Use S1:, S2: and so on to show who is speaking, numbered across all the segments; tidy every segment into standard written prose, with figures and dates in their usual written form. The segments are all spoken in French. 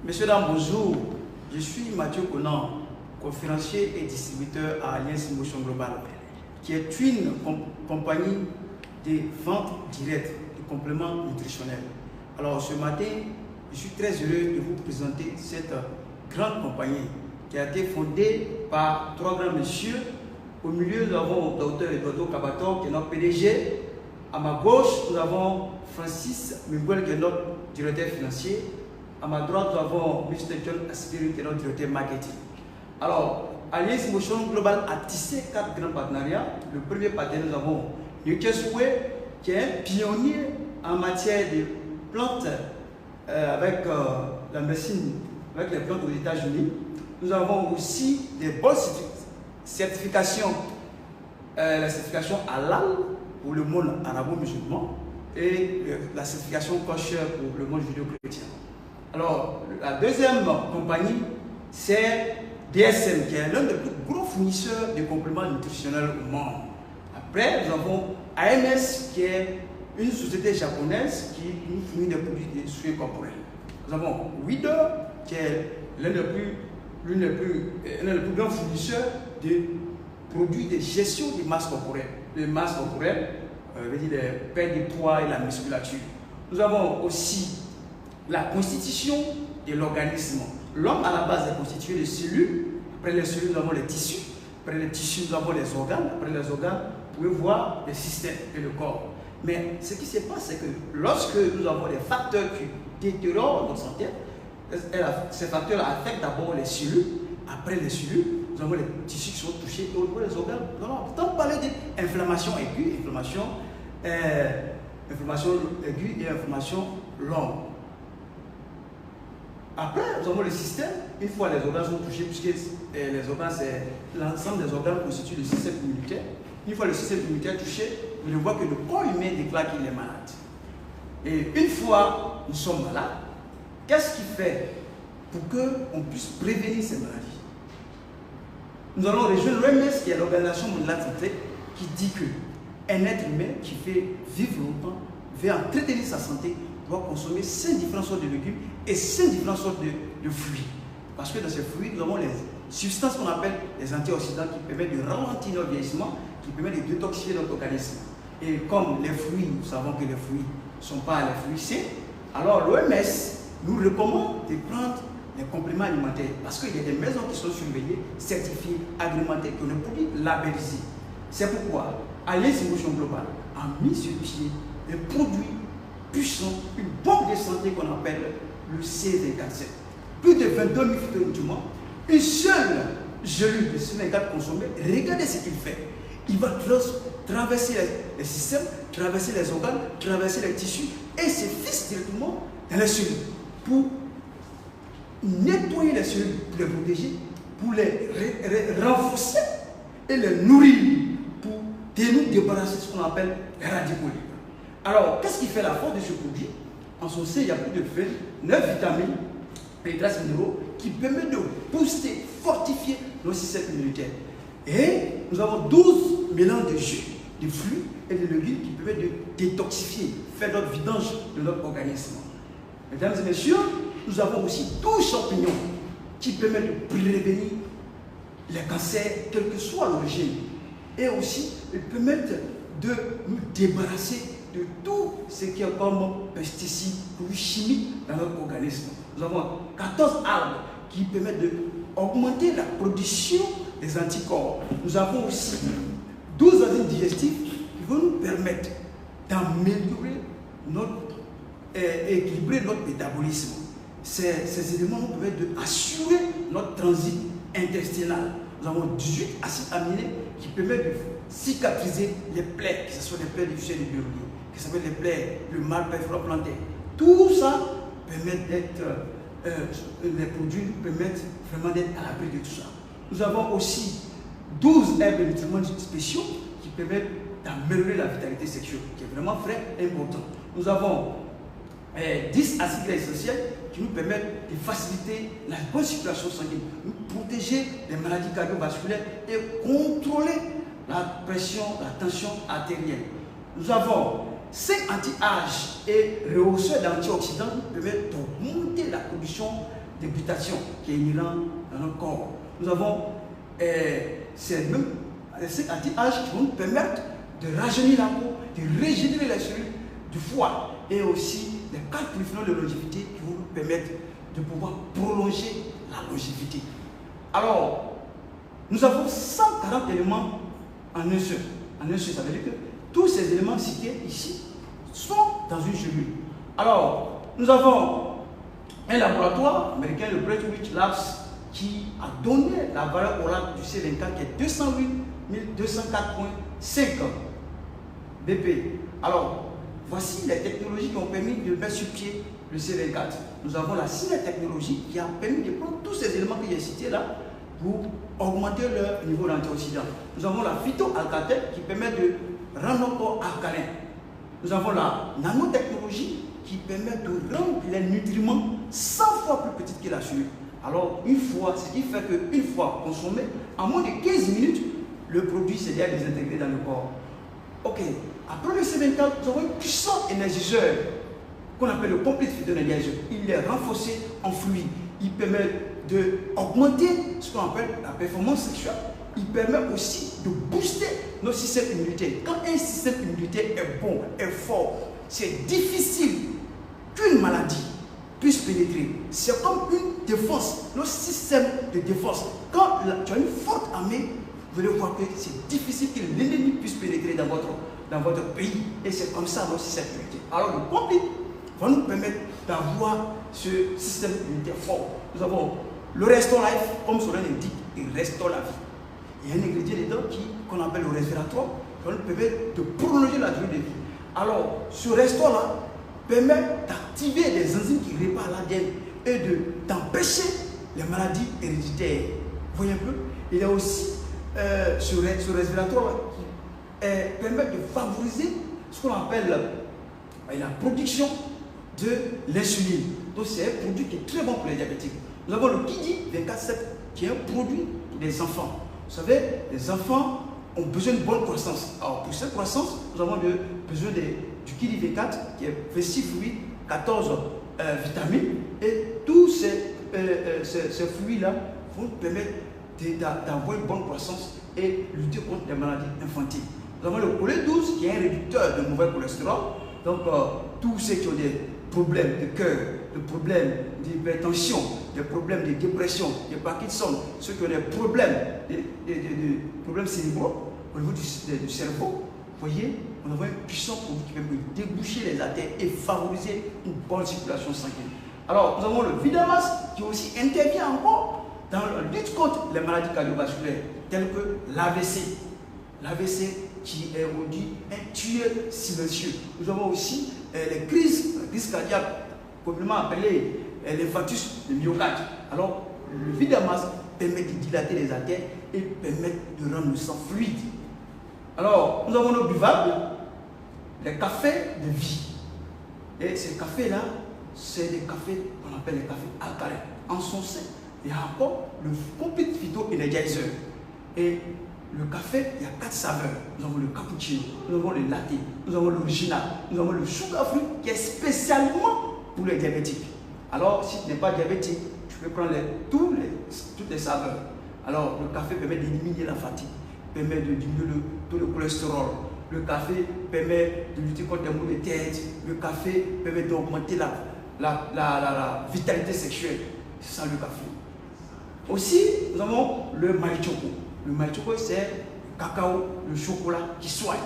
S1: Messieurs, dames, bonjour. Je suis Mathieu Conan, conférencier et distributeur à Alliance Motion Global, qui est une compagnie de vente directe de compléments nutritionnels. Alors ce matin, je suis très heureux de vous présenter cette grande compagnie qui a été fondée par trois grands messieurs. Au milieu, nous avons Dr Eduardo Kabator, qui est notre PDG. À ma gauche, nous avons Francis Miguel, qui est notre directeur financier. À ma droite, nous avons Mr. John Aspiri, qui est notre directeur marketing. Alors, Alliance Motion Global a tissé 4 grands partenariats. Le premier partenaire, nous avons Nukeswe, qui est un pionnier en matière de plantes avec la médecine, avec les plantes aux États-Unis. Nous avons aussi des bonnes certifications, la certification halal pour le monde arabo-musulman et la certification kosher pour le monde judéo-chrétien. Alors, la deuxième compagnie, c'est DSM, qui est l'un des plus gros fournisseurs de compléments nutritionnels au monde. Après, nous avons AMS, qui est une société japonaise qui nous fournit des produits de soins corporels. Nous avons Wider, qui est l'un des plus grands fournisseurs de produits de gestion des masses corporelles. Les masses corporelles, veut dire les pertes de poids et la musculature. Nous avons aussi la constitution de l'organisme. L'homme à la base est constitué de cellules. Après les cellules, nous avons les tissus. Après les tissus, nous avons les organes. Après les organes, vous pouvez voir les systèmes et le corps. Mais ce qui se passe, c'est que lorsque nous avons des facteurs qui détériorent notre santé, ces facteurs affectent d'abord les cellules. Après les cellules, nous avons les tissus qui sont touchés et au niveau des organes. Nous allons pourtant parler d'inflammation aiguë, inflammation aiguë et inflammation longue. Après, nous avons le système. Une fois les organes sont touchés, puisque les organes, c'est l'ensemble des organes constitue le système immunitaire. Une fois le système immunitaire touché, vous voyez que le corps humain déclare qu'il est malade. Et une fois nous sommes malades, qu'est-ce qui fait pour qu'on puisse prévenir ces maladies? Nous allons rejoindre l'OMS, qui est l'Organisation mondiale de la santé, qui dit qu'un être humain qui fait vivre longtemps, veut entretenir sa santé, doit consommer 5 différentes sortes de légumes et 5 différentes sortes de fruits. Parce que dans ces fruits, nous avons les substances qu'on appelle les antioxydants qui permettent de ralentir notre vieillissement, qui permettent de détoxifier notre organisme. Et comme les fruits, nous savons que les fruits ne sont pas les fruits sains, alors l'OMS nous recommande de prendre les compléments alimentaires parce qu'il y a des maisons qui sont surveillées, certifiées, agrémentées, qui ont des produits labellisés. C'est pourquoi Alliance Motion Global a mis sur pied des produits puissants, une bombe de santé qu'on appelle le C24. Plus de 22 000 phytonutriments, une seule gelule de C24 consommée, regardez ce qu'il fait. Il va traverser les systèmes, traverser les organes, traverser les tissus et se fixe directement dans les cellules pour nettoyer les cellules, pour les protéger, pour les renforcer et les nourrir pour nous débarrasser de ce qu'on appelle les radicaux libres. Alors, qu'est-ce qui fait la force de ce produit? En son sein, il y a plus de 9 vitamines et traces minéraux qui permettent de booster, fortifier notre système immunitaire. Et nous avons 12 mélanges de jus, de fruits et de légumes qui permettent de détoxifier, faire notre vidange de notre organisme. Mesdames et messieurs, nous avons aussi 12 champignons qui permettent de prévenir les cancers, quelle que soit l'origine. Et aussi, ils permettent de nous débarrasser de tout ce qui est comme pesticides, produits chimiques dans notre organisme. Nous avons 14 arbres qui permettent d'augmenter la production des anticorps. Nous avons aussi 12 enzymes digestives qui vont nous permettre d'améliorer équilibrer notre métabolisme. Ces éléments nous permettent d'assurer notre transit intestinal. Nous avons 18 acides aminés qui permettent de cicatriser les plaies, que ce soit les plaies du fichier de biologie, que ce soit les plaies, le mal plantaire. Tout ça permet d'être, les produits nous permettent vraiment d'être à l'abri de tout ça. Nous avons aussi 12 herbes et nutriments spéciaux qui permettent d'améliorer la vitalité sexuelle, qui est vraiment très important. Nous avons 10 acides gras essentiels qui nous permettent de faciliter la bonne circulation sanguine, nous protéger des maladies cardiovasculaires et contrôler la pression, la tension artérielle. Nous avons 5 anti-âge et rehausseurs d'antioxydants qui permettent d'augmenter la production députation qui est inhérent dans notre corps. Nous avons ces mêmes anti-âge qui vont nous permettre de rajeunir la peau, de régénérer les cellules du foie et aussi les 4 polyphénols de longévité qui vont nous permettre de pouvoir prolonger la longévité. Alors, nous avons 140 éléments en un seul. En un seul, ça veut dire que tous ces éléments cités ici sont dans une cellule. Alors, nous avons un laboratoire américain, le Breckenridge Labs, qui a donné la valeur orale du C24 qui est 208.204.5 BP. Alors, voici les technologies qui ont permis de mettre sur pied le C24. Nous avons la technologie qui a permis de prendre tous ces éléments que j'ai cités là pour augmenter leur niveau d'antioxydant. Nous avons la phytoalcatène qui permet de rendre notre corps alcalin. Nous avons la nanotechnologie qui permet de rendre les nutriments 100 fois plus petites que la cellule. Alors, ce qui fait qu'une fois consommé, en moins de 15 minutes, le produit s'est déjà désintégré dans le corps. Ok, après le C24, nous avons un puissant énergiseur qu'on appelle le complete phytoenergizer. Il est renforcé en fluide. Il permet d'augmenter ce qu'on appelle la performance sexuelle. Il permet aussi de booster notre système immunitaire. Quand un système immunitaire est bon, est fort, c'est difficile qu'une maladie puisse pénétrer. C'est comme une défense, notre système de défense. Quand tu as une forte armée, vous allez voir que c'est difficile que l'ennemi puisse pénétrer dans votre pays. Et c'est comme ça notre système immunitaire. Alors le complete va nous permettre d'avoir ce système immunitaire fort. Nous avons le Restore Life, comme son nom l'indique, il restaure la vie. Il y a un ingrédient dedans qu'on appelle le respiratoire, qui va nous permettre de prolonger la durée de vie. Alors, ce restaurant-là permet d'activer des enzymes qui réparent l'ADN et d'empêcher les maladies héréditaires. Vous voyez un peu? Il y a aussi ce respiratoire qui permet de favoriser ce qu'on appelle la production de l'insuline. Donc, c'est un produit qui est très bon pour les diabétiques. Nous avons le Kidi 24/7 qui est un produit pour les enfants. Vous savez, les enfants ont besoin de bonne croissance. Alors, pour cette croissance, nous avons besoin du Kidi 24 qui est 26 fruits, 14 vitamines. Et tous ces fruits-là vont permettre d'avoir une bonne croissance et lutter contre les maladies infantiles. Nous avons le Cholet 12 qui est un réducteur de mauvais cholestérol. Donc, tous ceux qui ont des problèmes de cœur, des problèmes d'hypertension, des problèmes de dépression, de Parkinson, ceux qui ont des problèmes, problèmes cérébraux au niveau du cerveau, vous voyez, on a un puissant produit qui permet de déboucher les artères et favoriser une bonne circulation sanguine. Alors, nous avons le Vidamas qui aussi intervient encore dans la lutte contre les maladies cardiovasculaires, telles que l'AVC. L'AVC qui est aujourd'hui un tueur silencieux. Nous avons aussi les crises cardiaques, communément appelées l'infarctus de myocarde. Alors, le Vidamas permet de dilater les artères et permet de rendre le sang fluide. Alors, nous avons nos buvables, les cafés de vie. Et ces cafés-là, c'est des cafés qu'on appelle les cafés alcalins. En son sein, il y a encore le complete phytoenergizer. Et le café, il y a 4 saveurs. Nous avons le cappuccino, nous avons le latte, nous avons l'original, nous avons le sugar free qui est spécialement pour les diabétiques. Alors, si tu n'es pas diabétique, tu peux prendre toutes les saveurs. Alors, le café permet d'éliminer la fatigue, permet de diminuer le taux de cholestérol. Le café permet de lutter contre les maux de tête. Le café permet d'augmenter la vitalité sexuelle. C'est ça le café. Aussi, nous avons le maïchoco. Le maïchoco, c'est le cacao, le chocolat qui soigne.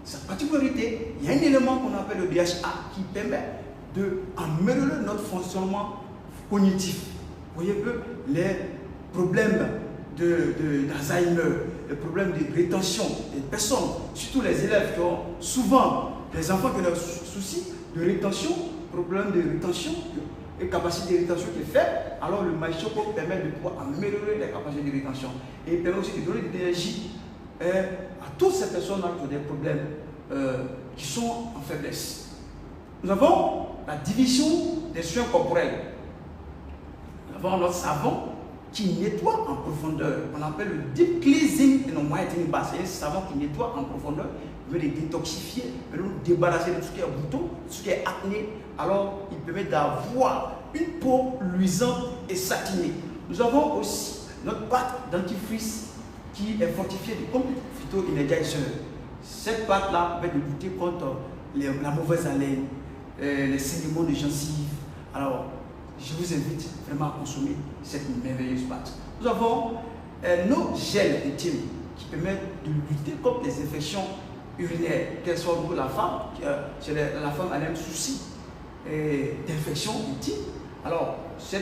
S1: Sa particularité, il y a un élément qu'on appelle le DHA qui permet d'améliorer notre fonctionnement cognitif. Vous voyez que les problèmes d'Alzheimer, les problèmes de rétention des personnes, surtout les élèves qui ont souvent, les enfants qui ont des soucis de rétention, problèmes de rétention et capacité de rétention qui est faible, alors le maïchoco permet de pouvoir améliorer les capacités de rétention et permet aussi de donner de l'énergie à toutes ces personnes-là qui ont des problèmes qui sont en faiblesse. Nous avons la division des soins corporels. Nous avons notre savon qui nettoie en profondeur. On appelle le deep cleansing and whitening bath. C'est un savon qui nettoie en profondeur, il veut les détoxifier, il veut nous débarrasser de tout ce qui est bouton, tout ce qui est acné. Alors, il permet d'avoir une peau luisante et satinée. Nous avons aussi notre pâte dentifrice qui est fortifiée de complete phyto-energizer. Cette pâte-là permet de lutter contre la mauvaise haleine, les saignements de gencives. Alors, je vous invite vraiment à consommer cette merveilleuse pâte. Nous avons nos gels intimes qui permettent de lutter contre les infections urinaires, qu'elles soient pour la femme, la femme a un souci d'infection intime. Alors, ce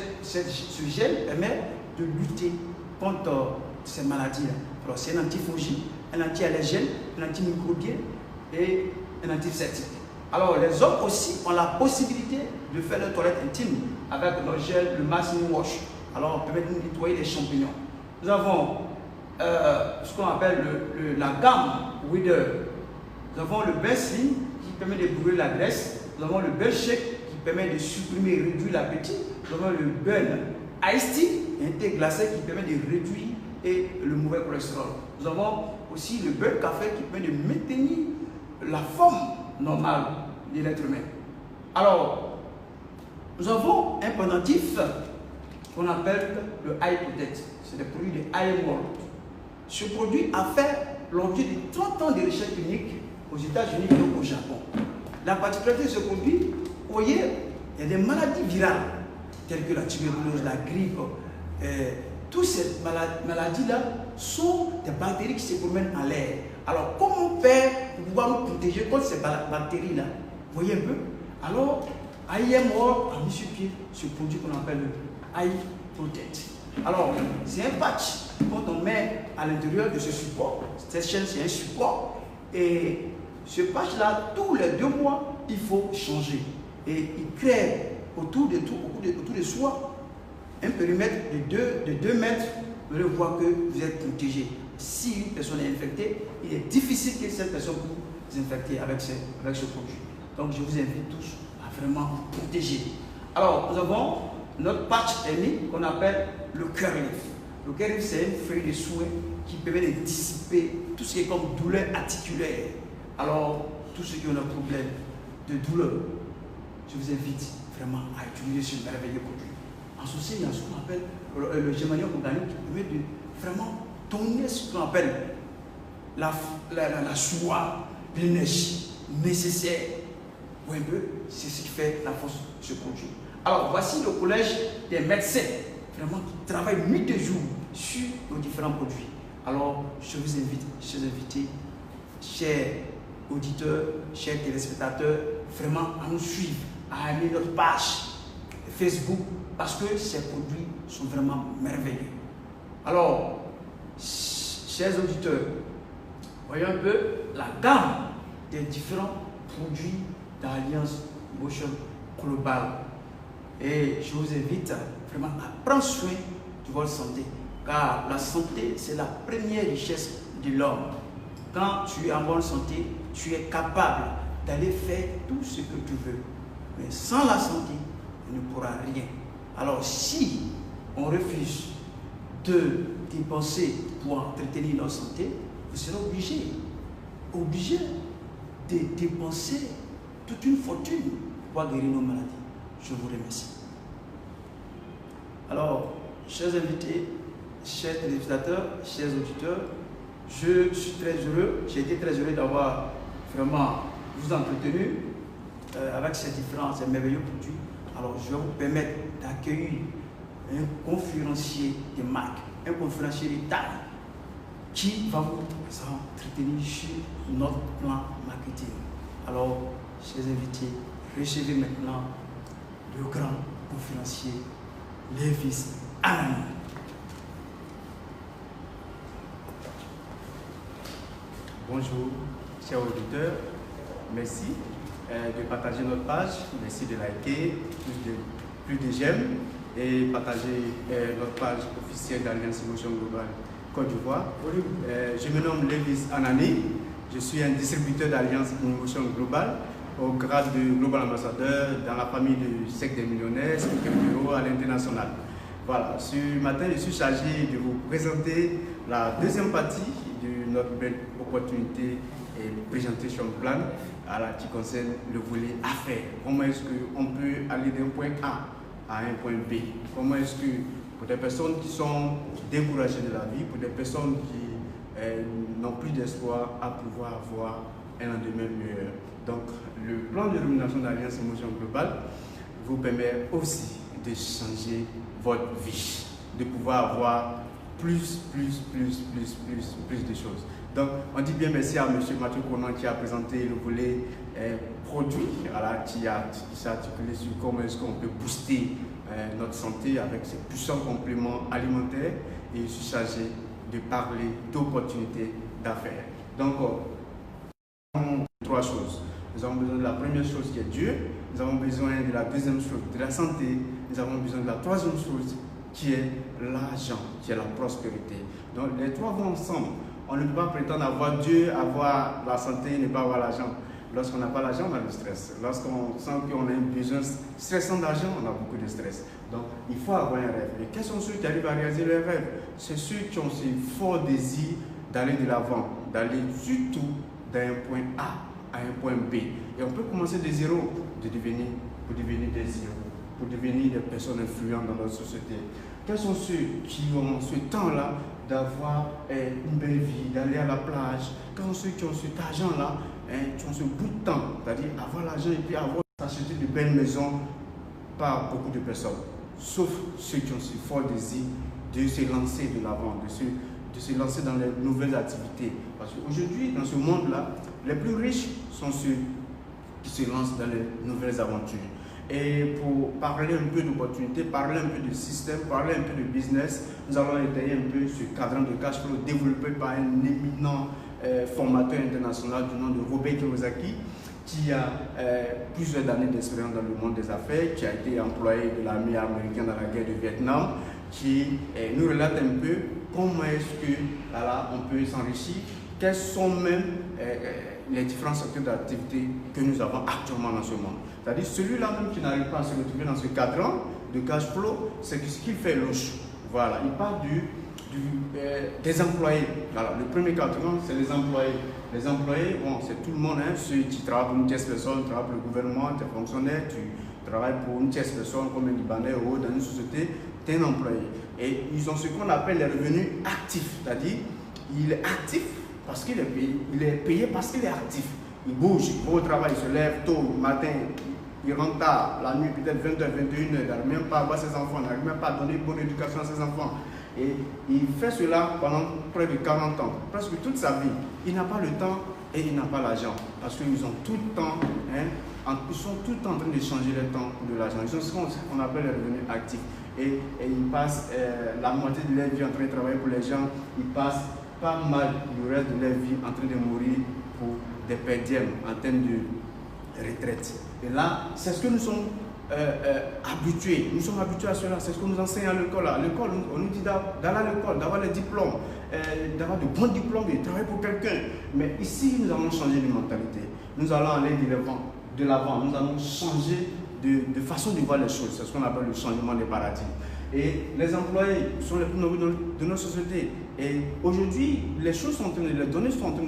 S1: gel permet de lutter contre ces maladies-là. Alors, c'est un antifongique, un anti-allergène, un antimicrobien et un antiseptique. Alors, les hommes aussi ont la possibilité de faire leur toilette intime avec leur gel, le Maximum Wash. Alors, on permet de nettoyer les champignons. Nous avons ce qu'on appelle la gamme Wither. Nous avons le bain slim qui permet de brûler la graisse. Nous avons le bain shake qui permet de supprimer et réduire l'appétit. Nous avons le bain iced tea, un thé glacé qui permet de réduire le mauvais cholestérol. Nous avons aussi le bain café qui permet de maintenir la forme normale de l'être humain. Alors, nous avons un pendentif qu'on appelle le Eye Protect. C'est des produits de Eye World. Ce produit a fait l'objet de 30 ans de recherche clinique aux États-Unis et au Japon. La particularité de ce produit, vous voyez, il y a des maladies virales telles que la tuberculose, la grippe. Toutes ces maladies-là sont des bactéries qui se promènent en l'air. Alors, comment faire pour pouvoir nous protéger contre ces bactéries-là? Vous voyez un peu? Alors, IM World a mis sur pied ce produit qu'on appelle le Eye Protect. Alors, c'est un patch qu'on met à l'intérieur de ce support. Cette chaîne, c'est un support. Et ce patch-là, tous les 2 mois, il faut changer. Et il crée autour de soi un périmètre de 2 mètres. Vous allez voir que vous êtes protégé. Si une personne est infectée, il est difficile que cette personne puisse vous infecter avec ce produit. Donc, je vous invite tous à vraiment vous protéger. Alors, nous avons notre patch thermique qu'on appelle le Cureleaf. Le Cureleaf, c'est une feuille de soin qui permet de dissiper tout ce qui est comme douleur articulaire. Alors, tous ceux qui ont un problème de douleur, je vous invite vraiment à utiliser ce merveilleux produit. En ceci, il y a ce qu'on appelle le germanium organique qui permet de vraiment donner ce qu'on appelle la joie, l'énergie nécessaire. Oui, c'est ce qui fait la force de ce produit. Alors, voici le collège des médecins, vraiment qui travaillent nuit et jour sur nos différents produits. Alors, je vous invite, chers invités, chers auditeurs, chers téléspectateurs, vraiment à nous suivre, à aimer notre page Facebook, parce que ces produits sont vraiment merveilleux. Alors, chers auditeurs, voyons un peu la gamme des différents produits d'Alliance Motion Global. Et je vous invite vraiment à prendre soin de votre santé, car la santé, c'est la première richesse de l'homme. Quand tu es en bonne santé, tu es capable d'aller faire tout ce que tu veux. Mais sans la santé, on ne pourra rien. Alors si on refuse de dépenser pour entretenir notre santé, vous serez obligé de dépenser toute une fortune pour guérir nos maladies. Je vous remercie. Alors, chers invités, chers téléspectateurs, chers auditeurs, je suis très heureux, j'ai été très heureux d'avoir vraiment vous entretenu avec ces merveilleux produits. Alors, je vais vous permettre d'accueillir un conférencier de marque, un conférencier de taille qui va vous entretenir sur notre plan marketing. Alors, chers invités, recevez maintenant le grand conférencier Lévis Anani.
S2: Bonjour, chers auditeurs. Merci de partager notre page. Merci de liker, plus de j'aime et partager notre page officielle d'Alliance Motion Global Côte d'Ivoire. Je me nomme Lévis Anani. Je suis un distributeur d'Alliance Motion Global au grade de Global Ambassadeur dans la famille du secte des millionnaires, speaker bureau à l'international. Voilà, ce matin, je suis chargé de vous présenter la deuxième partie de notre belle opportunité et présentation plan qui concerne le volet affaires. Comment est-ce qu'on peut aller d'un point A à un point B. Comment est-ce que, pour des personnes qui sont découragées de la vie, pour des personnes qui n'ont plus d'espoir à pouvoir avoir un lendemain meilleur. Donc, le plan de rémunération d'Alliance Émotion Globale vous permet aussi de changer votre vie, de pouvoir avoir plus de choses. Donc, on dit bien merci à M. Mathieu Conan qui a présenté le volet produit, voilà, qui s'est articulé sur comment est-ce qu'on peut booster notre santé avec ces puissants compléments alimentaires, et je suis chargé de parler d'opportunités d'affaires. Donc, nous avons trois choses. Nous avons besoin de la première chose qui est Dieu, nous avons besoin de la deuxième chose, de la santé, nous avons besoin de la troisième chose qui est l'argent, qui est la prospérité. Donc les trois vont ensemble. On ne peut pas prétendre avoir Dieu, avoir la santé et ne pas avoir l'argent. Lorsqu'on n'a pas l'argent, on a le stress. Lorsqu'on sent qu'on a un besoin stressant d'argent, on a beaucoup de stress. Donc il faut avoir un rêve. Et quels sont ceux qui arrivent à réaliser leurs rêves? C'est ceux qui ont ce fort désir d'aller de l'avant, d'aller surtout d'un point A à un point B. Et on peut commencer de zéro, pour devenir des héros, pour devenir des personnes influentes dans notre société. Quels sont ceux qui ont ce temps-là d'avoir une belle vie, d'aller à la plage? Quels sont ceux qui ont cet argent-là, qui ont ce bout de temps, c'est-à-dire avoir l'argent et puis avoir acheté de belles maisons par beaucoup de personnes, sauf ceux qui ont ce fort désir de se lancer de l'avant, de se lancer dans les nouvelles activités. Parce qu'aujourd'hui, dans ce monde-là, les plus riches sont ceux qui se lancent dans les nouvelles aventures. Et pour parler un peu d'opportunités, parler un peu de système, parler un peu de business, nous allons étayer un peu ce cadran de cash flow développé par un éminent formateur international du nom de Robert Kiyosaki, qui a plusieurs années d'expérience dans le monde des affaires, qui a été employé de l'armée américaine dans la guerre du Vietnam, qui nous relate un peu comment est-ce que on peut s'enrichir, quels sont même les différents secteurs d'activité que nous avons actuellement dans ce monde. C'est-à-dire celui-là même qui n'arrive pas à se retrouver dans ce cadran de cash flow, c'est que ce qu'il fait louche. Voilà, il parle des employés. Voilà, le premier cadran, c'est les employés. Les employés, bon, c'est tout le monde, hein, ceux qui travaillent pour une tierce personne, travaillent pour le gouvernement, tu es fonctionnaire, tu travailles pour une tierce personne comme un Libanais ou dans une société, tu es un employé. Et ils ont ce qu'on appelle les revenus actifs, c'est-à-dire il est actif parce qu'il est payé, il est payé parce qu'il est actif. Il bouge, il va au travail, il se lève tôt le matin, il rentre tard, la nuit peut-être 20h, 21h, il n'arrive même pas à voir ses enfants, il n'arrive même pas à donner bonne éducation à ses enfants. Et il fait cela pendant près de 40 ans, presque toute sa vie. Il n'a pas le temps et il n'a pas l'argent, parce qu'ils ont tout le temps, ils sont tout le temps en train de changer le temps pour de l'argent. Ils ont ce qu'on appelle les revenus actifs. Et ils passent la moitié de leur vie en train de travailler pour les gens, ils passent pas mal le reste de leur vie en train de mourir pour des perdièmes en termes de retraite. Et là, c'est ce que nous sommes habitués. Nous sommes habitués à cela. C'est ce qu'on nous enseigne à l'école. À l'école, on nous dit d'aller à l'école, d'avoir les diplômes, d'avoir de bons diplômes, de travailler pour quelqu'un. Mais ici, nous allons changer de mentalité. Nous allons aller de l'avant. Nous allons changer de façon de voir les choses. C'est ce qu'on appelle le changement des paradigmes. Et les employés sont les plus nombreux de notre société. Et aujourd'hui, les données sont en train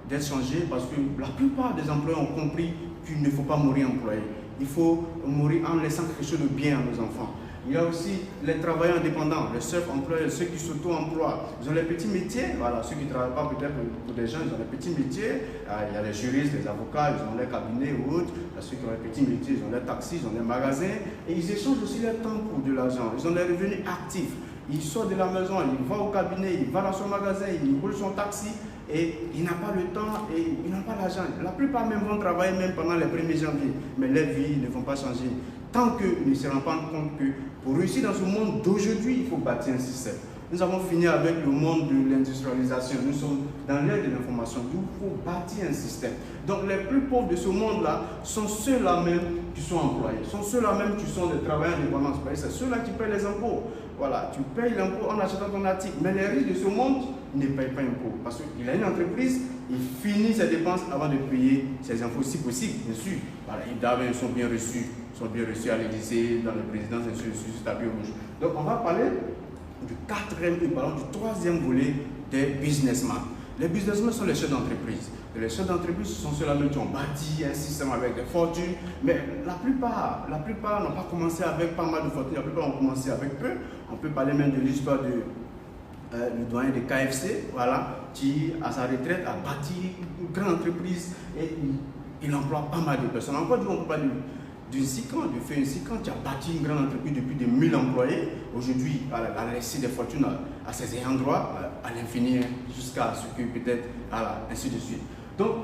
S2: d'être changées parce que la plupart des employés ont compris qu'il ne faut pas mourir employé. Il faut mourir en laissant quelque chose de bien à nos enfants. Il y a aussi les travailleurs indépendants, les self-employés, ceux qui s'auto-emploient. Ils ont les petits métiers, voilà, ceux qui ne travaillent pas peut-être pour des gens, ils ont les petits métiers. Il y a les juristes, les avocats, ils ont les cabinets ou autres. Il y a ceux qui ont les petits métiers, ils ont les taxis, ils ont les magasins. Et ils échangent aussi leur temps pour de l'argent. Ils ont des revenus actifs. Il sort de la maison, il va au cabinet, il va dans son magasin, il roule son taxi et il n'a pas le temps et il n'a pas l'argent. La plupart même vont travailler même pendant les 1er janvier, mais leurs vies ne vont pas changer. Tant qu'ils ne se rendent pas compte que pour réussir dans ce monde d'aujourd'hui, il faut bâtir un système. Nous avons fini avec le monde de l'industrialisation. Nous sommes dans l'ère de l'information. Il faut bâtir un système. Donc les plus pauvres de ce monde-là sont ceux-là même qui sont employés, sont ceux-là même qui sont des travailleurs indépendants. C'est ceux-là qui payent les impôts. Voilà, tu payes l'impôt en achetant ton article. Mais les riches de ce monde ne payent pas d'impôt. Parce qu'il a une entreprise, il finit ses dépenses avant de payer ses impôts, si possible, bien sûr. Voilà, ils sont bien reçus. Sont bien reçus à l'Élysée, dans les présidences, ainsi de suite, sur tapis rouge. Donc on va parler du troisième volet des businessmen. Les businessmen sont les chefs d'entreprise. les chefs d'entreprise sont ceux-là qui ont bâti un système avec des fortunes, mais la plupart n'ont pas commencé avec pas mal de fortunes, la plupart ont commencé avec peu. On peut parler même de l'histoire du doyen de KFC, voilà, qui à sa retraite a bâti une grande entreprise et il emploie pas mal de personnes. Encore on peut parler d'une Sican, de Feu Sican, qui a bâti une grande entreprise depuis de 1000 employés. Aujourd'hui, elle a laissé des fortunes à ses ayants droit, à l'infini, jusqu'à ce que peut-être, voilà, ainsi de suite. Donc,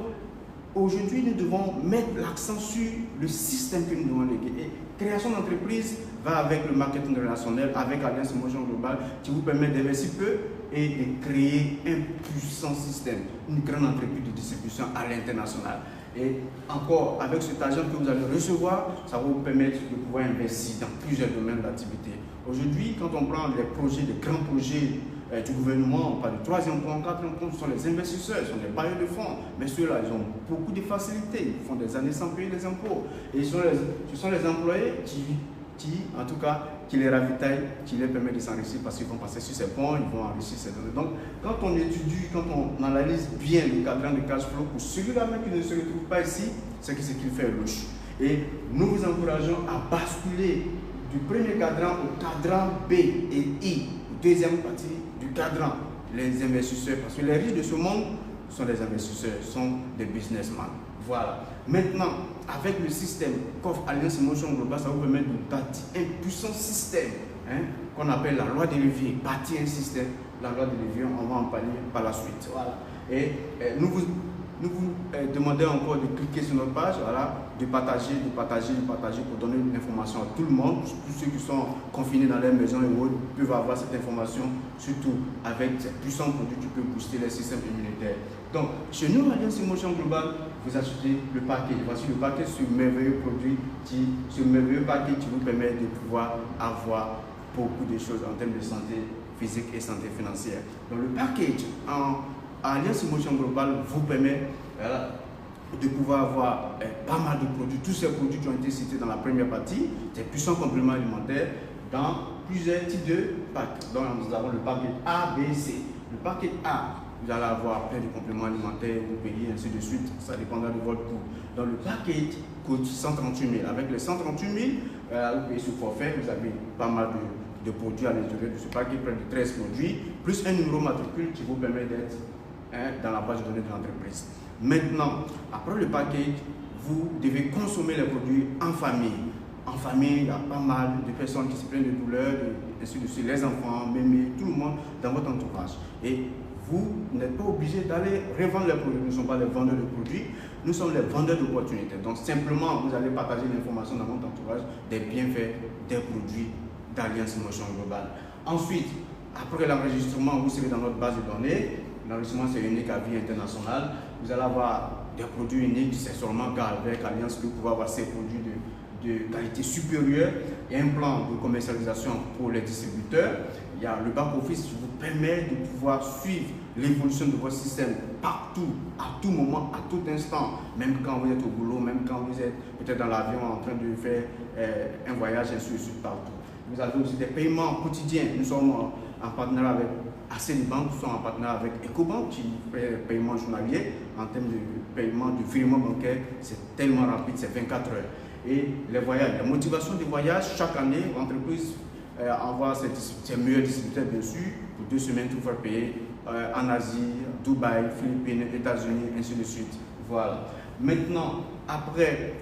S2: aujourd'hui, nous devons mettre l'accent sur le système que nous devons léguer. Et création d'entreprise va avec le marketing relationnel, avec Alliance Motion Global, qui vous permet d'investir peu et de créer un puissant système, une grande entreprise de distribution à l'international. Et encore, avec cet argent que vous allez recevoir, ça va vous permettre de pouvoir investir dans plusieurs domaines d'activité. Aujourd'hui, quand on prend les projets, les grands projets du gouvernement, on parle du 3e point, 4e point, ce sont les investisseurs, ce sont les bailleurs de fonds. Mais ceux-là, ils ont beaucoup de facilités, ils font des années sans payer les impôts. Et ce sont les employés qui, en tout cas, qui les ravitaillent, qui les permettent de s'enrichir parce qu'ils vont passer sur ces ponts, ils vont enrichir ces données. Donc, quand on étudie, quand on analyse bien le cadran de cash flow, pour celui-là même qui ne se retrouve pas ici, c'est ce qu'il fait louche. Et nous vous encourageons à basculer du premier cadran au cadran B et I, deuxième partie du cadran, les investisseurs, parce que les riches de ce monde sont des investisseurs, sont des businessmen. Voilà. Maintenant, avec le système qu'offre Alliance Motion Global, ça vous permet de bâtir un puissant système qu'on appelle la loi des leviers. Bâtir un système, la loi des leviers, on va en parler par la suite. Voilà. Et nous vous demandons encore de cliquer sur notre page, voilà, de partager pour donner l'information à tout le monde. Tous ceux qui sont confinés dans leur maison et autres peuvent avoir cette information, surtout avec ces puissants produits qui peuvent booster les systèmes immunitaires. Donc, chez nous, Alliance Motion Global, vous achetez le paquet. Voici le paquet, ce merveilleux produit, ce merveilleux paquet qui vous permet de pouvoir avoir beaucoup de choses en termes de santé physique et santé financière. Donc, le package en Alliance Motion Global vous permet de pouvoir avoir pas mal de produits, tous ces produits qui ont été cités dans la première partie, des puissants compléments alimentaires dans plusieurs types de packs. Donc, nous avons le paquet A, B, C. Le paquet A, vous allez avoir plein de compléments alimentaires, vous payez, ainsi de suite, ça dépendra de votre coût. Dans le paquet coûte 138 000. Avec les 138 000, vous payez sur forfait, vous avez pas mal de produits à l'intérieur de ce paquet, près de 13 produits, plus un numéro matricule qui vous permet d'être dans la base de données de l'entreprise. Maintenant, après le paquet, vous devez consommer les produits en famille. En famille, il y a pas mal de personnes qui se plaignent de douleurs, ainsi de suite, les enfants, mémés, tout le monde dans votre entourage. Et vous n'êtes pas obligé d'aller revendre les produits. Nous ne sommes pas les vendeurs de produits, nous sommes les vendeurs d'opportunités. Donc simplement, vous allez partager l'information dans votre entourage des bienfaits des produits d'Alliance Motion Global. Ensuite, après l'enregistrement, vous serez dans notre base de données. L'enregistrement, c'est unique à vie internationale. Vous allez avoir des produits uniques, c'est seulement qu'avec Alliance que vous pouvez avoir ces produits de qualité supérieure. Il y a un plan de commercialisation pour les distributeurs. Il y a le back-office qui vous permet de pouvoir suivre l'évolution de votre système partout, à tout moment, à tout instant, même quand vous êtes au boulot, même quand vous êtes peut-être dans l'avion en train de faire un voyage, ainsi de suite, partout. Vous avez aussi des paiements quotidiens. Nous sommes en partenariat avec Bank, nous sommes en partenariat avec Ecobank qui fait des paiements journaliers. En termes de paiement, de virement bancaire, c'est tellement rapide, c'est 24 heures. Et les voyages, la motivation des voyages, chaque année, l'entreprise envoie ses meilleurs distributeurs, bien sûr, pour 2 semaines, tout faire payer en Asie, Dubaï, Philippines, États-Unis, ainsi de suite. Voilà. Maintenant, après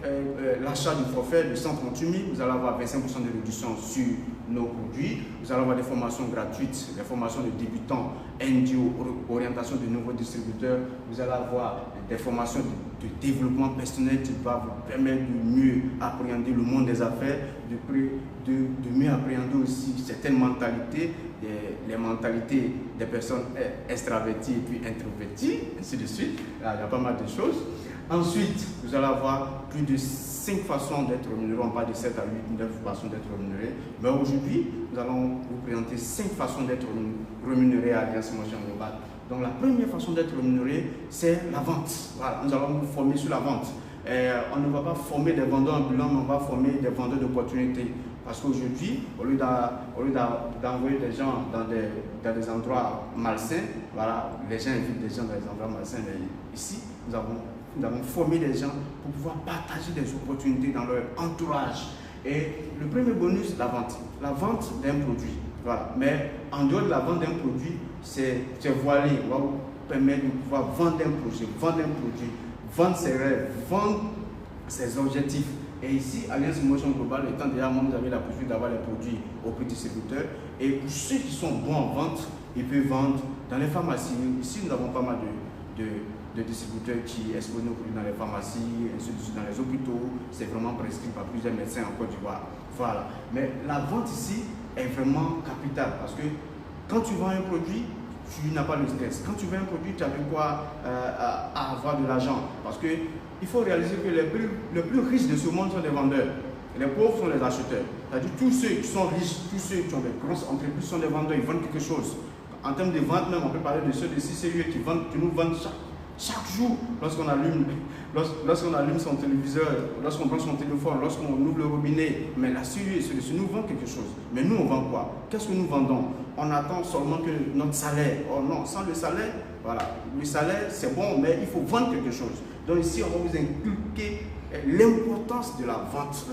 S2: l'achat du forfait de 138 000, vous allez avoir 25% de réduction sur nos produits. Vous allez avoir des formations gratuites, des formations de débutants, NGO, orientation de nouveaux distributeurs. Vous allez avoir des formations de développement personnel qui va vous permettre de mieux appréhender le monde des affaires, de mieux appréhender aussi certaines mentalités, les mentalités des personnes extraverties et puis introverties, ainsi de suite. Là, il y a pas mal de choses. Ensuite, vous allez avoir plus de 5 façons d'être rémunéré. On parle de 7 à 8, 9 façons d'être rémunéré. Mais aujourd'hui, nous allons vous présenter 5 façons d'être rémunéré à Alliance Motion Global. Donc, la première façon d'être rémunéré, c'est la vente. Voilà, nous allons vous former sur la vente. On ne va pas former des vendeurs ambulants, mais on va former des vendeurs d'opportunités. Parce qu'aujourd'hui, au lieu d'envoyer des gens dans des endroits malsains, voilà, les gens invitent des gens dans des endroits malsains, mais ici, nous avons formé des gens pour pouvoir partager des opportunités dans leur entourage. Et le premier bonus, la vente. La vente d'un produit. Voilà. Mais en dehors de la vente d'un produit, c'est voilé. On va vous permettre de pouvoir vendre un projet, vendre un produit, vendre ses rêves, vendre ses objectifs. Et ici, Alliance Motion Global, étant déjà membre, vous avez la possibilité d'avoir les produits au prix distributeur. Et pour ceux qui sont bons en vente, ils peuvent vendre dans les pharmacies. Ici, nous avons pas mal de distributeurs qui exposent nos produits dans les pharmacies, ainsi de suite, dans les hôpitaux. C'est vraiment prescrit par plusieurs médecins en Côte d'Ivoire. Voilà. Mais la vente ici est vraiment capitale parce que quand tu vends un produit, tu n'as pas le stress. Quand tu vends un produit, tu as de quoi avoir de l'argent. Parce que il faut réaliser que les plus riches de ce monde sont des vendeurs. Les pauvres sont les acheteurs. C'est-à-dire tous ceux qui sont riches, tous ceux qui ont des grosses entreprises sont des vendeurs, ils vendent quelque chose. En termes de vente même, on peut parler de ceux de CCUE qui nous vendent chaque jour lorsqu'on allume son téléviseur, lorsqu'on prend son téléphone, lorsqu'on ouvre le robinet. Mais la CCUE, ceux-ci nous vendent quelque chose. Mais nous, on vend quoi? Qu'est-ce que nous vendons? On attend seulement que notre salaire. Oh non, sans le salaire, voilà. Le salaire, c'est bon, mais il faut vendre quelque chose. Donc ici, on va vous inculquer l'importance de la vente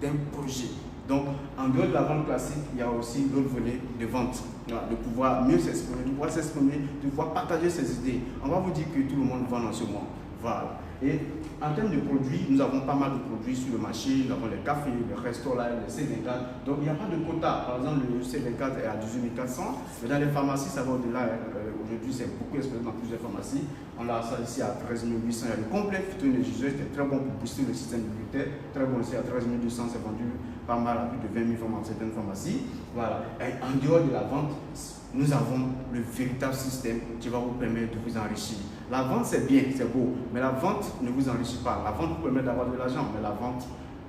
S2: d'un projet. Donc, en dehors de la vente classique, il y a aussi l'autre volet de vente. Voilà, de pouvoir mieux s'exprimer, de pouvoir partager ses idées. On va vous dire que tout le monde vend en ce moment. Voilà. Et en termes de produits, nous avons pas mal de produits sur le marché. Nous avons les cafés, les restaurants, les C24. Donc, il n'y a pas de quota. Par exemple, le C24 est à 18 400. Mais dans les pharmacies, ça va au-delà. Aujourd'hui, c'est beaucoup exposé dans plusieurs pharmacies. On a ça ici à 13 800. Il y a le complet phytoénergiseur, c'était très bon pour booster le système immunitaire. Très bon aussi à 13 200. C'est vendu pas mal à plus de 20 000 francs dans certaines pharmacies. Voilà. Et en dehors de la vente, nous avons le véritable système qui va vous permettre de vous enrichir. La vente, c'est bien, c'est beau, mais la vente ne vous enrichit pas. La vente vous permet d'avoir de l'argent, mais la vente,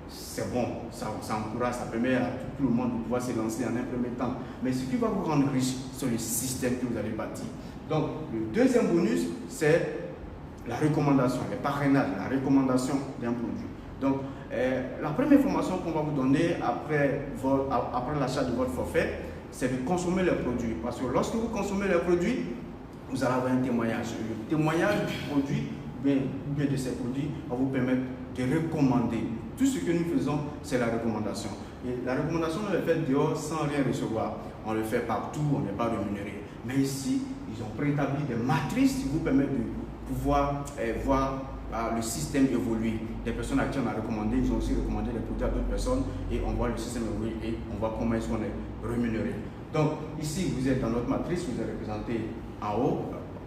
S2: c'est bon, ça encourage, ça permet à tout le monde de pouvoir se lancer en un premier temps. Mais ce qui va vous rendre riche, c'est le système que vous allez bâtir. Donc, le deuxième bonus, c'est la recommandation, les parrainages, la recommandation d'un produit. Donc, la première formation qu'on va vous donner après l'achat de votre forfait, c'est de consommer les produits. Parce que lorsque vous consommez les produits, vous allez avoir un témoignage. Le témoignage du produit, bien de ces produits, va vous permettre de recommander. Tout ce que nous faisons, c'est la recommandation. Et la recommandation, on le fait dehors sans rien recevoir. On le fait partout, on n'est pas rémunéré. Mais ici, ils ont préétabli des matrices qui vous permettent de pouvoir voir le système évoluer. Des personnes à qui on a recommandé, ils ont aussi recommandé les produits à d'autres personnes et on voit le système évoluer et on voit comment est-ce qu'on est rémunéré. Donc ici, vous êtes dans notre matrice, vous êtes représenté en haut.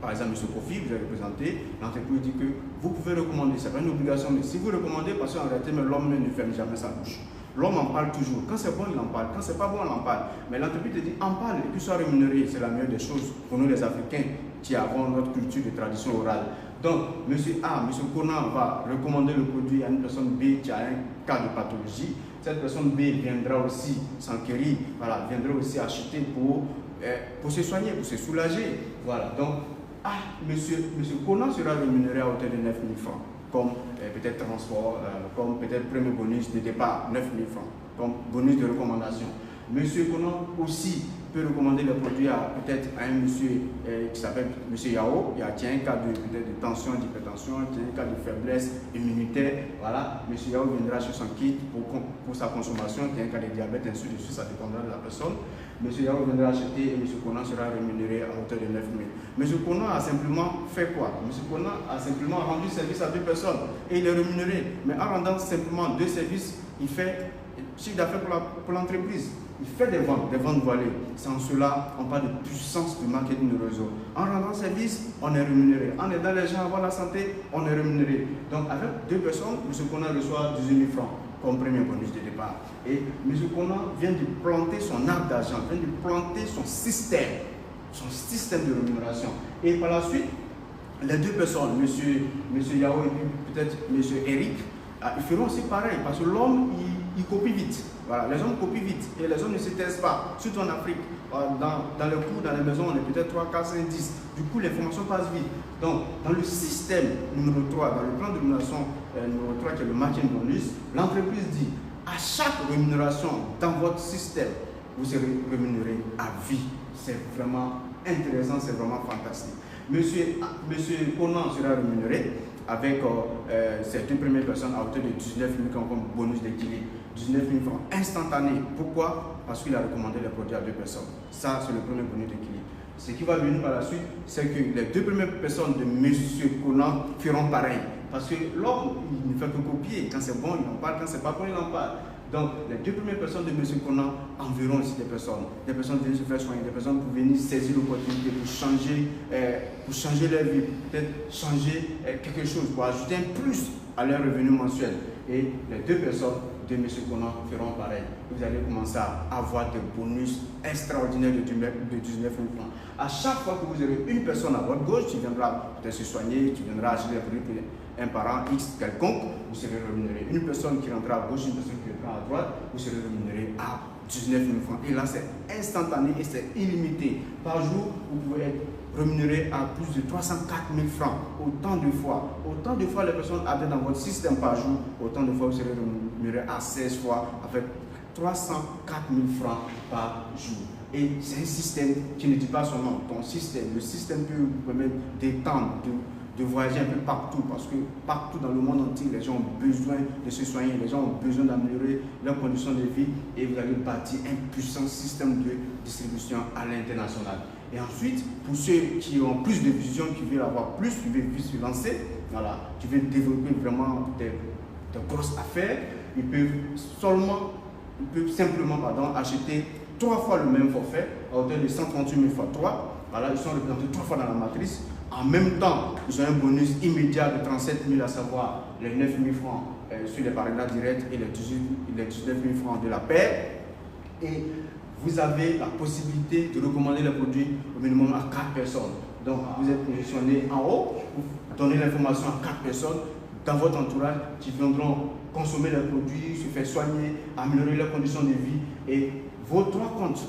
S2: Par exemple, M. Kofi, vous êtes représenté. L'entreprise dit que vous pouvez recommander. Ce n'est pas une obligation, mais si vous recommandez, parce qu'en réalité, l'homme ne ferme jamais sa bouche. L'homme en parle toujours. Quand c'est bon, il en parle. Quand c'est pas bon, on en parle. Mais l'entreprise te dit, en parle et que soit rémunéré. C'est la meilleure des choses pour nous les Africains qui avons notre culture de tradition orale. Donc, M. A, M. Conan va recommander le produit à une personne B qui a un cas de pathologie. Cette personne B viendra aussi s'enquérir, voilà, viendra aussi acheter pour se soigner, pour se soulager. Voilà. Donc, M. Conan sera rémunéré à hauteur de 9 000 francs, comme peut-être transport, comme peut-être premier bonus de départ, 9 000 francs, comme bonus de recommandation. M. Conan aussi peut recommander les produits à peut-être à un monsieur qui s'appelle M. Yao, qui a un cas de tension, d'hypertension, qui a un cas de faiblesse immunitaire. Voilà, M. Yao viendra sur son kit pour sa consommation, qui a un cas de diabète, ainsi de suite, ça dépendra de la personne. M. Yao viendra acheter et M. Conan sera rémunéré à hauteur de 9 000. M. Conan a simplement fait quoi? M. Conan a simplement rendu service à deux personnes et il est rémunéré. Mais en rendant simplement deux services, il fait chiffre d'affaires pour l'entreprise. Il fait des ventes voilées. C'est en cela qu'on parle de puissance de marketing de réseau. En rendant service, on est rémunéré. En aidant les gens à avoir la santé, on est rémunéré. Donc avec deux personnes, M. Conan reçoit 18 000 francs comme premier bonus de départ. Et M. Conan vient de planter son arbre d'argent, vient de planter son système de rémunération. Et par la suite, les deux personnes, M. Yao et peut-être M. Eric, ils feront aussi pareil parce que l'homme, il copie vite. Voilà, les hommes copient vite et les hommes ne se taisent pas, surtout en Afrique. Dans les cours, dans les maisons, on est peut-être 3, 4, 5, 10. Du coup, l'information passe vite. Donc, dans le système numéro 3, dans le plan de rémunération numéro 3, qui est le marketing bonus, l'entreprise dit à chaque rémunération dans votre système, vous serez rémunéré à vie. C'est vraiment intéressant, c'est vraiment fantastique. Monsieur Conan sera rémunéré avec ces deux premières personnes à hauteur de 19 000 francs comme bonus d'équilibre. 19 000 francs instantanés. Pourquoi? Parce qu'il a recommandé les produits à deux personnes. Ça, c'est le premier bonus d'équilibre. Ce qui va venir par la suite, c'est que les deux premières personnes de M. Conan feront pareil. Parce que l'homme, il ne fait que copier. Quand c'est bon, il en parle. Quand c'est pas bon, il en parle. Donc, les deux premières personnes de M. Conan enverront aussi des personnes venir se faire soigner, des personnes pour venir saisir l'opportunité pour changer leur vie, peut-être changer quelque chose, pour ajouter un plus à leur revenu mensuel. Et les deux personnes de M. Conan feront pareil. Vous allez commencer à avoir des bonus extraordinaires de 19 000 francs. À chaque fois que vous aurez une personne à votre gauche qui viendra peut-être se soigner, qui viendra acheter des produits pour un parent X quelconque, vous serez rémunéré. Une personne qui rentrera à gauche, une personne qui rentrera à droite, vous serez rémunéré à 19 000 francs. Et là, c'est instantané et c'est illimité. Par jour, vous pouvez être rémunéré à plus de 304 000 francs. Autant de fois les personnes adhèrent dans votre système par jour, autant de fois vous serez rémunéré à 16 fois avec 304 000 francs par jour. Et c'est un système qui ne dit pas son nom. Ton système, le système peut vous permettre d'étendre, de voyager un peu partout, parce que partout dans le monde entier, les gens ont besoin de se soigner, les gens ont besoin d'améliorer leurs conditions de vie, et vous allez bâtir un puissant système de distribution à l'international. Et ensuite, pour ceux qui ont plus de vision, qui veulent avoir plus, qui veulent se lancer, voilà, qui veulent développer vraiment des grosses affaires, ils peuvent simplement acheter 3 fois le même forfait à hauteur de 138 000 fois 3. Voilà, ils sont représentés 3 fois dans la matrice. En même temps, ils ont un bonus immédiat de 37 000, à savoir les 9 000 francs sur les parrainages directs et les 19 000 francs de la paire. Et vous avez la possibilité de recommander les produits au minimum à 4 personnes. Donc, vous êtes positionné en haut pour donner l'information à 4 personnes dans votre entourage qui viendront consommer les produits, se faire soigner, améliorer leurs conditions de vie. Et vos 3 comptes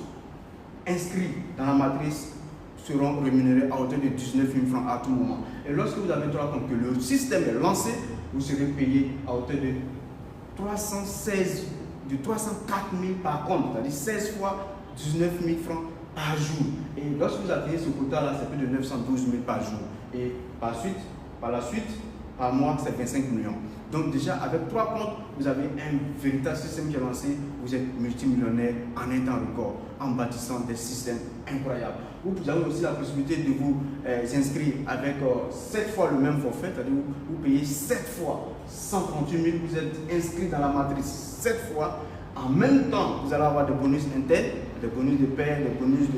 S2: inscrits dans la matrice seront rémunérés à hauteur de 19 000 francs à tout moment. Et lorsque vous avez 3 comptes, que le système est lancé, vous serez payé à hauteur de 304 000 par compte, c'est-à-dire 16 fois 19 000 francs par jour. Et lorsque vous atteignez ce quota-là, c'est plus de 912 000 par jour. Et par la suite, par mois, c'est 25 millions. Donc déjà, avec 3 comptes, vous avez un véritable système qui est lancé. Vous êtes multimillionnaire en un temps record, en bâtissant des systèmes incroyables. Vous avez aussi la possibilité de vous inscrire avec 7 fois le même forfait, c'est-à-dire vous payez 7 fois 138 000, vous êtes inscrit dans la matrice 7 fois. En même temps, vous allez avoir des bonus internes, des bonus de paie, des bonus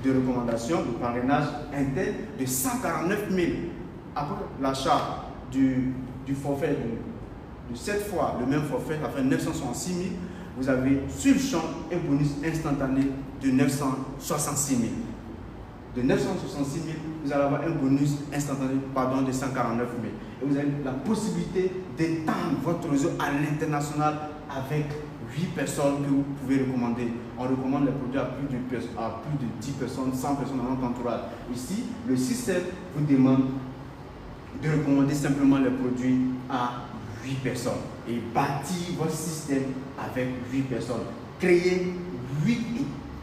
S2: de recommandation, de parrainage interne de 149 000. Après l'achat du forfait de 7 fois le même forfait, ça fait 966 000. Vous avez sur le champ un bonus instantané de 966 000. De 966 000, vous allez avoir un bonus instantané de 149 000. Et vous avez la possibilité d'étendre votre réseau à l'international avec 8 personnes que vous pouvez recommander. On recommande les produits à plus de 10 personnes, 100 personnes dans notre entourage. Ici, le système vous demande de recommander simplement les produits à 8 personnes et bâtir votre système avec 8 personnes. Créer 8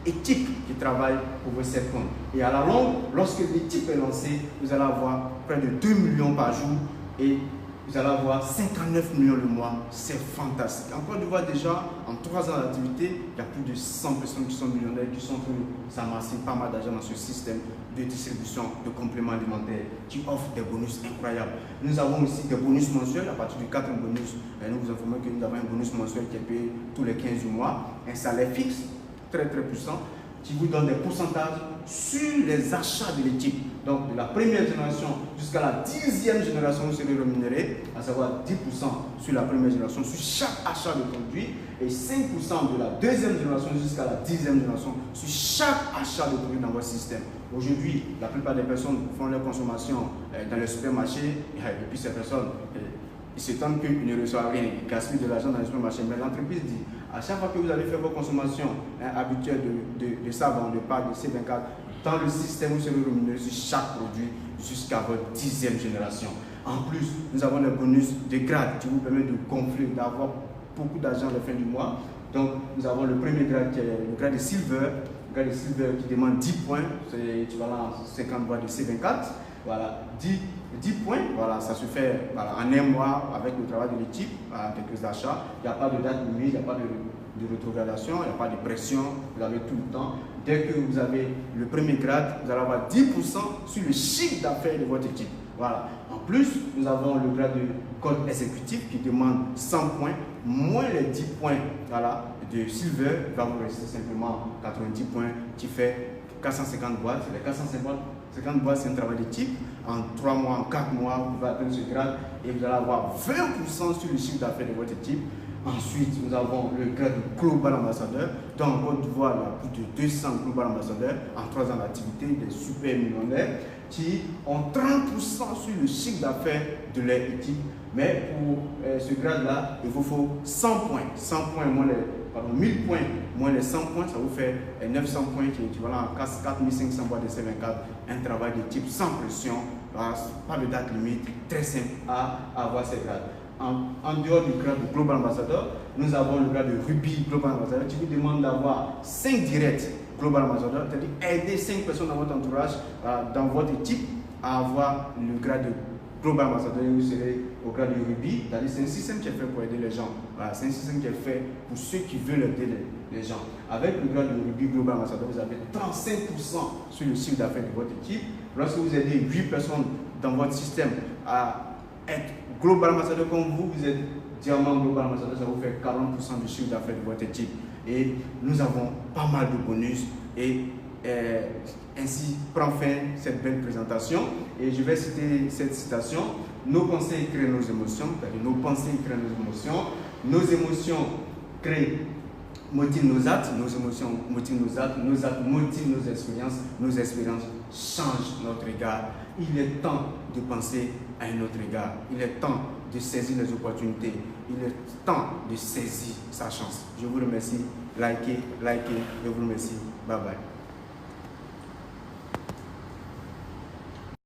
S2: équipes qui travaillent pour vos 7 comptes. Et à la longue, lorsque l'équipe est lancée, vous allez avoir près de 2 millions par jour et vous allez avoir 59 millions le mois. C'est fantastique. En Côte d'Ivoire, déjà, en 3 ans d'activité, il y a plus de 100 personnes qui sont millionnaires, qui sont en train de s'amasser pas mal d'argent dans ce système de distribution de compléments alimentaires qui offre des bonus incroyables. Nous avons aussi des bonus mensuels. À partir du 4 bonus, nous vous informons que nous avons un bonus mensuel qui est payé tous les 15 du mois. Un salaire fixe, très puissant, qui vous donne des pourcentages sur les achats de l'équipe. Donc de la première génération jusqu'à la 10e génération, vous serez rémunéré, à savoir 10% sur la première génération, sur chaque achat de produit, et 5% de la deuxième génération jusqu'à la 10e génération, sur chaque achat de produit dans votre système. Aujourd'hui, la plupart des personnes font leur consommation dans les supermarchés, et puis ces personnes, ils s'étonnent qu'ils ne reçoivent rien, ils gaspillent de l'argent dans les supermarchés. Mais l'entreprise dit, à chaque fois que vous allez faire vos consommations habituelles de savon, de pâtes, de C24, dans le système, vous serez rémunéré sur chaque produit jusqu'à votre 10e génération. En plus, nous avons le bonus de grade qui vous permet de gonfler, d'avoir beaucoup d'argent à la fin du mois. Donc, nous avons le premier grade qui est le grade de Silver. Le grade de Silver qui demande 10 points, c'est équivalent à 50 voix de C24. voilà, 10 points, voilà, ça se fait voilà, en un mois avec le travail de l'équipe, quelques achats. Il n'y a pas de date limite, il n'y a pas de rétrogradation, il n'y a pas de pression, vous avez tout le temps. Dès que vous avez le premier grade, vous allez avoir 10% sur le chiffre d'affaires de votre équipe. Voilà. En plus, nous avons le grade de code exécutif qui demande 100 points, moins les 10 points voilà, de Silver, va vous rester simplement 90 points qui fait 450 boîtes. Les 450 boîtes, c'est un travail d'équipe. En 3 mois, en 4 mois, vous allez atteindre ce grade et vous allez avoir 20% sur le chiffre d'affaires de votre équipe. Ensuite, nous avons le grade de Global Ambassadeur. Dans le Côte d'Ivoire, il y a plus de 200 Global Ambassadeurs en 3 ans d'activité, des super millionnaires qui ont 30% sur le chiffre d'affaires de leur équipe. Mais pour ce grade-là, il vous faut 100 points. 100 points moins les, pardon, 1000 points moins les 100 points, ça vous fait 900 points qui est équivalent à 4500 boîtes de C24. Un travail d'équipe sans pression, pas de date limite, très simple à avoir ces grades. En dehors du grade de Global Ambassador, nous avons le grade de Ruby Global Ambassador qui vous demande d'avoir 5 directs Global Ambassador, c'est-à-dire aider 5 personnes dans votre entourage, dans votre équipe, à avoir le grade de Global Ambassador et vous serez au grade de Ruby. C'est-à-dire c'est un système qui est fait pour aider les gens. Voilà, c'est un système qui est fait pour ceux qui veulent aider les gens. Avec le grade de Ruby Global Ambassador, vous avez 35% sur le chiffre d'affaires de votre équipe. Lorsque vous aidez 8 personnes dans votre système à être Global Ambassadeur comme vous, vous êtes diamant Global Ambassadeur, ça vous fait 40% du chiffre d'affaires de votre équipe. Et nous avons pas mal de bonus et ainsi prend fin cette belle présentation. Et je vais citer cette citation: nos pensées créent nos émotions, c'est-à-dire nos pensées créent nos émotions motivent nos actes, nos émotions motivent nos actes motivent nos expériences changent notre regard. Il est temps de penser à un autre regard. Il est temps de saisir les opportunités. Il est temps de saisir sa chance. Je vous remercie. Likez, je vous remercie. Bye bye.